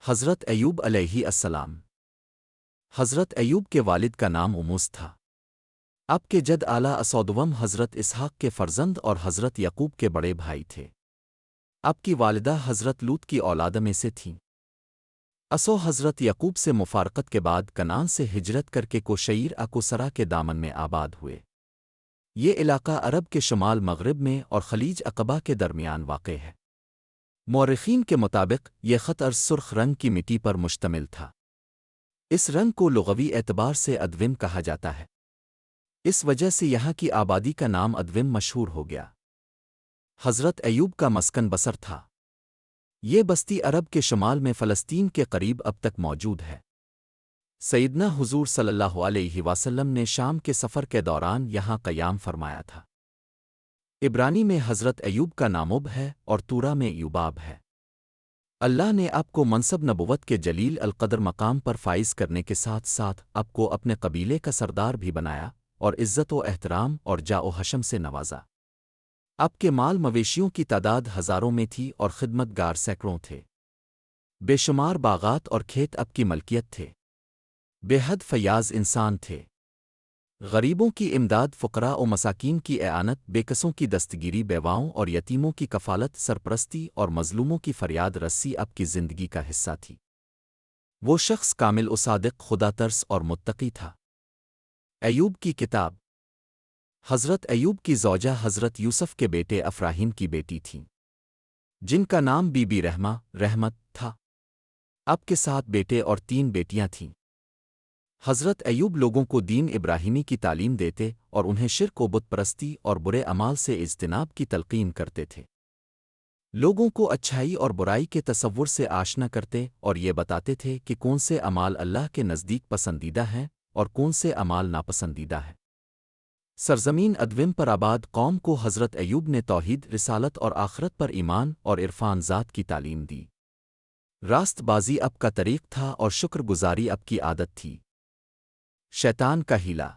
حضرت ایوب علیہ السلام۔ حضرت ایوب کے والد کا نام اموس تھا۔ آپ کے جد اعلیٰ اسودوم حضرت اسحاق کے فرزند اور حضرت یعقوب کے بڑے بھائی تھے۔ آپ کی والدہ حضرت لوط کی اولاد میں سے تھیں۔ حضرت یعقوب سے مفارقت کے بعد کنعان سے ہجرت کر کے کوشیر اکوسرا کے دامن میں آباد ہوئے۔ یہ علاقہ عرب کے شمال مغرب میں اور خلیج عقبہ کے درمیان واقع ہے۔ مورخین کے مطابق یہ خط ارض سرخ رنگ کی مٹی پر مشتمل تھا۔ اس رنگ کو لغوی اعتبار سے ادوم کہا جاتا ہے۔ اس وجہ سے یہاں کی آبادی کا نام ادوم مشہور ہو گیا۔ حضرت ایوب کا مسکن بسر تھا۔ یہ بستی عرب کے شمال میں فلسطین کے قریب اب تک موجود ہے۔ سیدنا حضور صلی اللہ علیہ وسلم نے شام کے سفر کے دوران یہاں قیام فرمایا تھا۔ عبرانی میں حضرت ایوب کا ناموب ہے اور تورا میں یوباب ہے۔ اللہ نے آپ کو منصب نبوت کے جلیل القدر مقام پر فائز کرنے کے ساتھ ساتھ آپ کو اپنے قبیلے کا سردار بھی بنایا اور عزت و احترام اور جاء و حشم سے نوازا۔ آپ کے مال مویشیوں کی تعداد ہزاروں میں تھی اور خدمت گار سینکڑوں تھے۔ بے شمار باغات اور کھیت آپ کی ملکیت تھے۔ بے حد فیاض انسان تھے۔ غریبوں کی امداد، فقراء و مساکین کی اعانت، بے کسوں کی دستگیری، بیواؤں اور یتیموں کی کفالت، سرپرستی اور مظلوموں کی فریاد رسی آپ کی زندگی کا حصہ تھی۔ وہ شخص کامل و صادق، خدا ترس اور متقی تھا۔ ایوب کی کتاب۔ حضرت ایوب کی زوجہ حضرت یوسف کے بیٹے افراہیم کی بیٹی تھیں، جن کا نام بی بی رحمت تھا۔ آپ کے 7 بیٹے اور 3 بیٹیاں تھیں۔ حضرت ایوب لوگوں کو دین ابراہیمی کی تعلیم دیتے اور انہیں شرک و بت پرستی اور برے اعمال سے اجتناب کی تلقین کرتے تھے۔ لوگوں کو اچھائی اور برائی کے تصور سے آشنا کرتے اور یہ بتاتے تھے کہ کون سے اعمال اللہ کے نزدیک پسندیدہ ہیں اور کون سے اعمال ناپسندیدہ ہیں۔ سرزمین ادوم پر آباد قوم کو حضرت ایوب نے توحید، رسالت اور آخرت پر ایمان اور عرفان ذات کی تعلیم دی۔ راست بازی اب کا طریق تھا اور شکر گزاری اب کی عادت تھی۔ شیطان کا ہیلا۔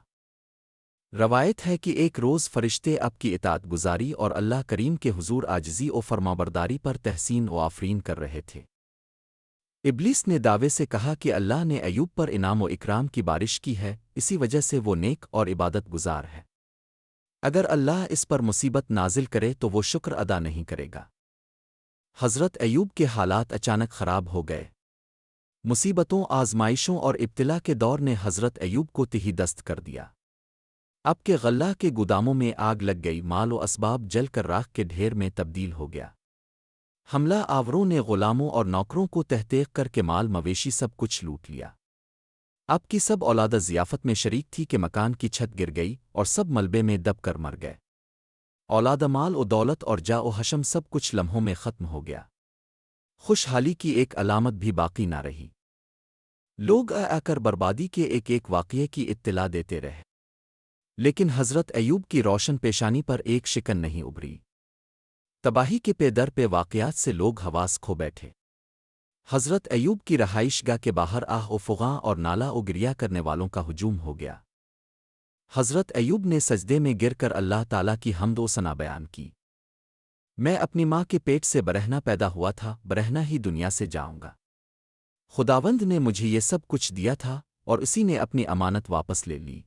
روایت ہے کہ ایک روز فرشتے اب کی اطاعت گزاری اور اللہ کریم کے حضور عاجزی و فرمانبرداری پر تحسین و آفرین کر رہے تھے۔ ابلیس نے دعوے سے کہا کہ اللہ نے ایوب پر انعام و اکرام کی بارش کی ہے، اسی وجہ سے وہ نیک اور عبادت گزار ہے۔ اگر اللہ اس پر مصیبت نازل کرے تو وہ شکر ادا نہیں کرے گا۔ حضرت ایوب کے حالات اچانک خراب ہو گئے۔ مصیبتوں، آزمائشوں اور ابتلا کے دور نے حضرت ایوب کو تہی دست کر دیا۔ اب کے غلہ کے گوداموں میں آگ لگ گئی، مال و اسباب جل کر راکھ کے ڈھیر میں تبدیل ہو گیا۔ حملہ آوروں نے غلاموں اور نوکروں کو تحقیق کر کے مال مویشی سب کچھ لوٹ لیا۔ اب کی سب اولاد ضیافت میں شریک تھی کہ مکان کی چھت گر گئی اور سب ملبے میں دب کر مر گئے۔ اولاد، مال و دولت اور جاء و حشم سب کچھ لمحوں میں ختم ہو گیا۔ خوشحالی کی ایک علامت بھی باقی نہ رہی۔ لوگ آ کر بربادی کے ایک ایک واقعے کی اطلاع دیتے رہے، لیکن حضرت ایوب کی روشن پیشانی پر ایک شکن نہیں ابھری۔ تباہی کے پے در پہ واقعات سے لوگ حواس کھو بیٹھے۔ حضرت ایوب کی رہائش گاہ کے باہر آہ و فغاں اور نالا و گریا کرنے والوں کا ہجوم ہو گیا۔ حضرت ایوب نے سجدے میں گر کر اللہ تعالیٰ کی حمد و ثنا بیان کی۔ میں اپنی ماں کے پیٹ سے برہنہ پیدا ہوا تھا، برہنہ ہی دنیا سے جاؤں گا۔ خداوند نے مجھے یہ سب کچھ دیا تھا اور اسی نے اپنی امانت واپس لے لی۔